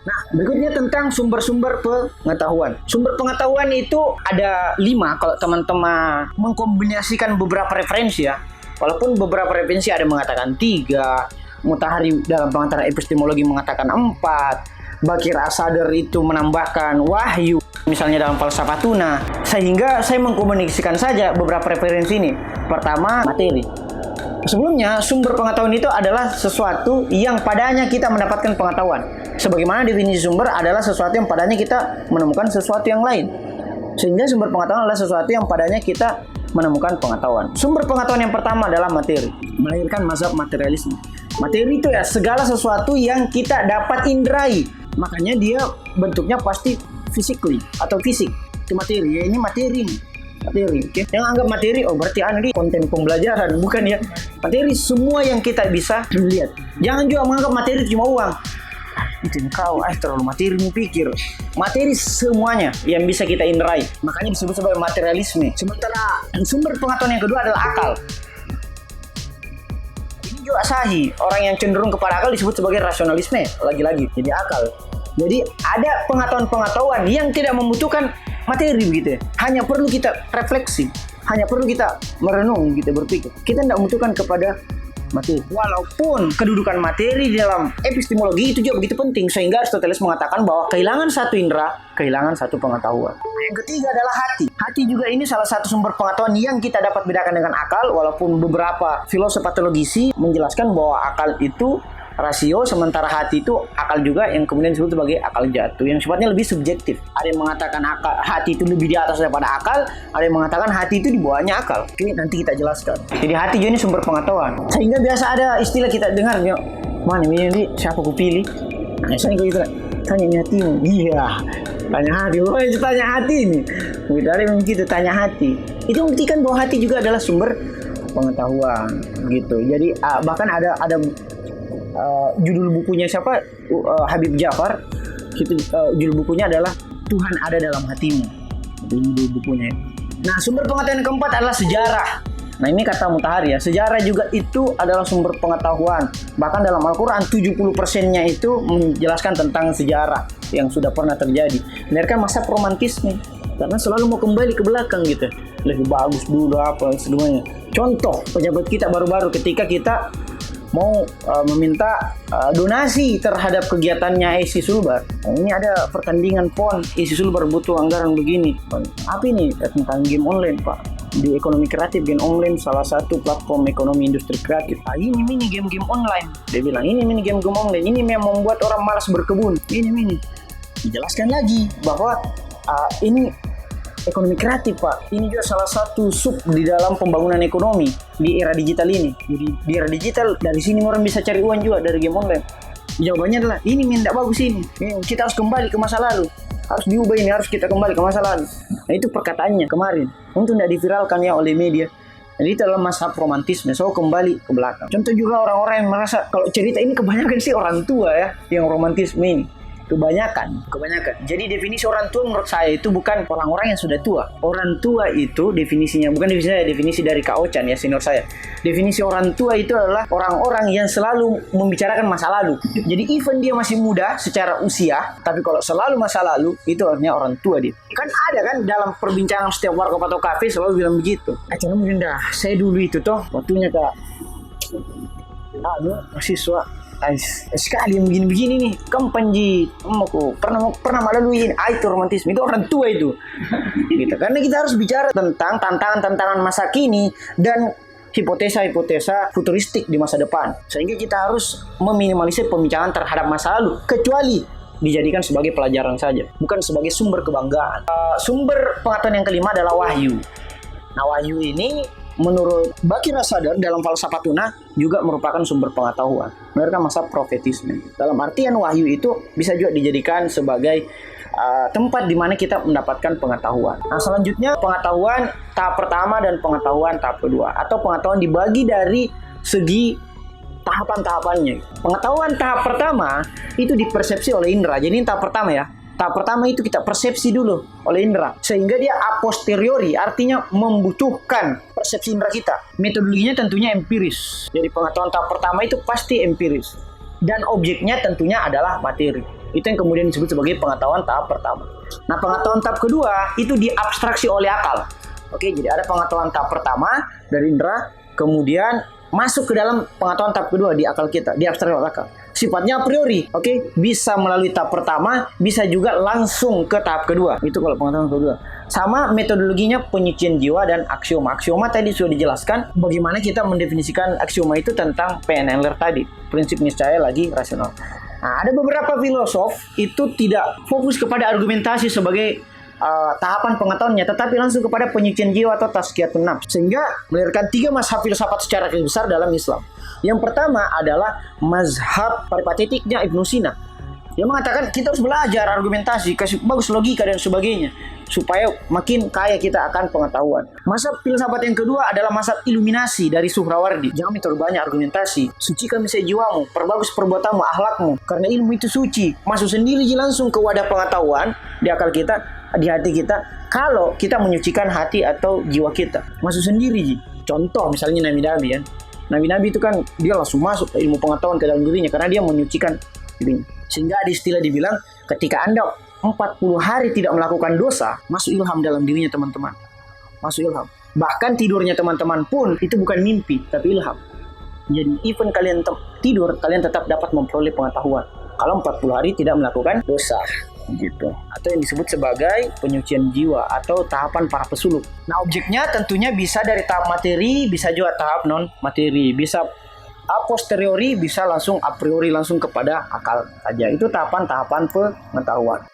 Nah, berikutnya tentang sumber-sumber pengetahuan. Sumber pengetahuan itu ada 5 kalau teman-teman mengkombinasikan beberapa referensi ya. Walaupun beberapa referensi ada mengatakan 3, Mutahari dalam pengantaran epistemologi mengatakan 4, Bakir Asadar itu menambahkan wahyu, misalnya dalam falsafatuna. Sehingga saya mengkomunikasikan saja beberapa referensi ini. Pertama, materi. Sebelumnya, sumber pengetahuan itu adalah sesuatu yang padanya kita mendapatkan pengetahuan. Sebagaimana definisi sumber adalah sesuatu yang padanya kita menemukan sesuatu yang lain. Sehingga sumber pengetahuan adalah sesuatu yang padanya kita menemukan pengetahuan. Sumber pengetahuan yang pertama adalah materi. Melahirkan mazhab materialisme. Materi itu ya segala sesuatu yang kita dapat indrai. Makanya dia bentuknya pasti physically atau fisik. Itu materi. Ya ini materi. Materi, okay? Yang anggap materi, oh berarti ini konten pembelajaran, bukan ya? Materi semua yang kita bisa lihat. Jangan juga menganggap materi cuma uang. Itu kau, terlalu materi pikir. Materi semuanya yang bisa kita indrai. Makanya disebut sebagai materialisme. Sementara sumber pengetahuan yang kedua adalah akal. Ini juga sahih. Orang yang cenderung kepada akal disebut sebagai rasionalisme. Lagi-lagi, jadi akal. Jadi ada pengetahuan yang tidak membutuhkan materi begitu ya. Hanya perlu kita refleksi, hanya perlu kita merenung, kita berpikir. Kita tidak membutuhkan kepada materi. Walaupun kedudukan materi di dalam epistemologi itu juga begitu penting, sehingga Aristoteles mengatakan bahwa kehilangan satu indera, kehilangan satu pengetahuan. Yang ketiga adalah hati. Hati juga ini salah satu sumber pengetahuan yang kita dapat bedakan dengan akal, walaupun beberapa filosof patologisi menjelaskan bahwa akal itu rasio, sementara hati itu akal juga yang kemudian disebut sebagai akal jatuh yang sifatnya lebih subjektif. Ada yang mengatakan hati itu lebih di atas daripada akal, ada yang mengatakan hati itu di bawahnya akal. Oke, nanti kita jelaskan. Jadi hati juga ini sumber pengetahuan. Sehingga biasa ada istilah kita dengar, mana ini siapa ku pilih? Nah, saya gitu, tanya ini hatimu. Iya, tanya hati. Oh, itu tanya hati ini. Begitu ada yang begitu tanya hati. Itu membuktikan bahwa hati juga adalah sumber pengetahuan gitu. Jadi bahkan ada judul bukunya siapa, Habib Jafar, itu judul bukunya adalah Tuhan ada dalam hatimu. Itu judul bukunya. Nah, sumber pengetahuan yang keempat adalah sejarah. Nah, ini kata Mutahari ya, sejarah juga itu adalah sumber pengetahuan. Bahkan dalam Al-Quran 70%-nya itu menjelaskan tentang sejarah yang sudah pernah terjadi. Biarkan masa romantisme, karena selalu mau kembali ke belakang gitu. Lebih bagus dulu apa semuanya. Contoh pejabat kita baru-baru ketika kita mau meminta donasi terhadap kegiatannya Isi Sulbar. Nah, ini ada pertandingan PON, Isi Sulbar butuh anggaran begini. Apa ini? Tentang game online, Pak. Di ekonomi kreatif, game online salah satu platform ekonomi industri kreatif. Ini mini game-game online. Dia bilang, ini mini game-game online. Ini memang membuat orang malas berkebun. Ini mini. Dijelaskan lagi bahwa ini ekonomi kreatif, Pak. Ini juga salah satu sub di dalam pembangunan ekonomi di era digital ini. Jadi di era digital dari sini orang bisa cari uang juga dari game online. Jawabannya adalah ini tidak bagus ini. Kita harus kembali ke masa lalu. Harus diubah ini, harus kita kembali ke masa lalu. Nah, itu perkataannya kemarin. Untuk tidak diviralkan ya oleh media. Jadi itu adalah mazhab romantisme. So kembali ke belakang. Contoh juga orang-orang yang merasa kalau cerita ini kebanyakan sih orang tua ya yang romantisme ini. Kebanyakan. Jadi definisi orang tua menurut saya itu bukan orang-orang yang sudah tua. Orang tua itu definisinya, bukan definisi dari Kak Ocan ya, senior saya. Definisi orang tua itu adalah orang-orang yang selalu membicarakan masa lalu. Jadi even dia masih muda secara usia, tapi kalau selalu masa lalu, itu artinya orang tua dia. Kan ada kan dalam perbincangan setiap warkop atau kafe selalu bilang begitu. Acara mungkin saya dulu itu toh, waktunya Kak mahasiswa sekali yang begini-begini nih, kampanji aku pernah malaluin, itu romantisme, itu orang tua itu. Gitu. Karena kita harus bicara tentang tantangan masa kini dan hipotesa-hipotesa futuristik di masa depan. Sehingga kita harus meminimalisir pembicaraan terhadap masa lalu, kecuali dijadikan sebagai pelajaran saja, bukan sebagai sumber kebanggaan. Sumber pengetahuan yang kelima adalah wahyu. Nah, wahyu ini menurut Bakir Asadar dalam falsafatuna juga merupakan sumber pengetahuan. Mereka masa profetisme. Dalam artian wahyu itu bisa juga dijadikan sebagai tempat di mana kita mendapatkan pengetahuan. Nah, selanjutnya pengetahuan tahap pertama dan pengetahuan tahap kedua, atau pengetahuan dibagi dari segi tahapan-tahapannya. Pengetahuan tahap pertama itu dipersepsi oleh indera. Jadi ini tahap pertama ya. Tahap pertama itu kita persepsi dulu oleh indera, sehingga dia a posteriori, artinya membutuhkan persepsi indera kita. Metodologinya tentunya empiris. Jadi pengetahuan tahap pertama itu pasti empiris. dan objeknya tentunya adalah materi. Itu yang kemudian disebut sebagai pengetahuan tahap pertama. Nah, pengetahuan tahap kedua itu diabstraksi oleh akal. Oke, jadi ada pengetahuan tahap pertama dari indera, kemudian masuk ke dalam pengetahuan tahap kedua di akal kita, diabstraksi oleh akal. Sifatnya a priori, oke, bisa melalui tahap pertama, bisa juga langsung ke tahap kedua. Itu kalau pengetahuan kedua. Sama metodologinya penyucian jiwa dan aksioma. Aksioma tadi sudah dijelaskan bagaimana kita mendefinisikan aksioma itu tentang PNL tadi, prinsip niscaya lagi rasional. Nah, ada beberapa filosof itu tidak fokus kepada argumentasi sebagai tahapan pengetahuannya, tetapi langsung kepada penyucian jiwa atau tazkiyatun nafs, sehingga melahirkan 3 mazhab filsafat secara besar dalam Islam. Yang pertama adalah mazhab peripatetiknya Ibnu Sina, yang mengatakan kita harus belajar argumentasi, kasih bagus logika dan sebagainya, supaya makin kaya kita akan pengetahuan. Mazhab filsafat yang kedua adalah mazhab iluminasi dari Suhrawardi. Jangan terlalu banyak argumentasi, sucikan misalnya jiwamu, perbagus perbuatanmu, akhlakmu, karena ilmu itu suci. Masuk sendiri langsung ke wadah pengetahuan di akal kita, di hati kita, kalau kita menyucikan hati atau jiwa kita. Masuk sendiri. Contoh misalnya Nabi-Nabi ya. Nabi-Nabi itu kan dia langsung masuk ilmu pengetahuan ke dalam dirinya karena dia menyucikan dirinya. Sehingga ada istilah dibilang ketika Anda 40 hari tidak melakukan dosa, masuk ilham dalam dirinya teman-teman. Masuk ilham. Bahkan tidurnya teman-teman pun itu bukan mimpi, tapi ilham. Jadi even kalian tidur, kalian tetap dapat memperoleh pengetahuan. Kalau 40 hari tidak melakukan dosa. Gitu. Atau yang disebut sebagai penyucian jiwa atau tahapan para pesuluk. Nah, objeknya tentunya bisa dari tahap materi, bisa juga tahap non materi, bisa a posteriori, bisa langsung a priori, langsung kepada akal saja. Itu tahapan-tahapan pengetahuan.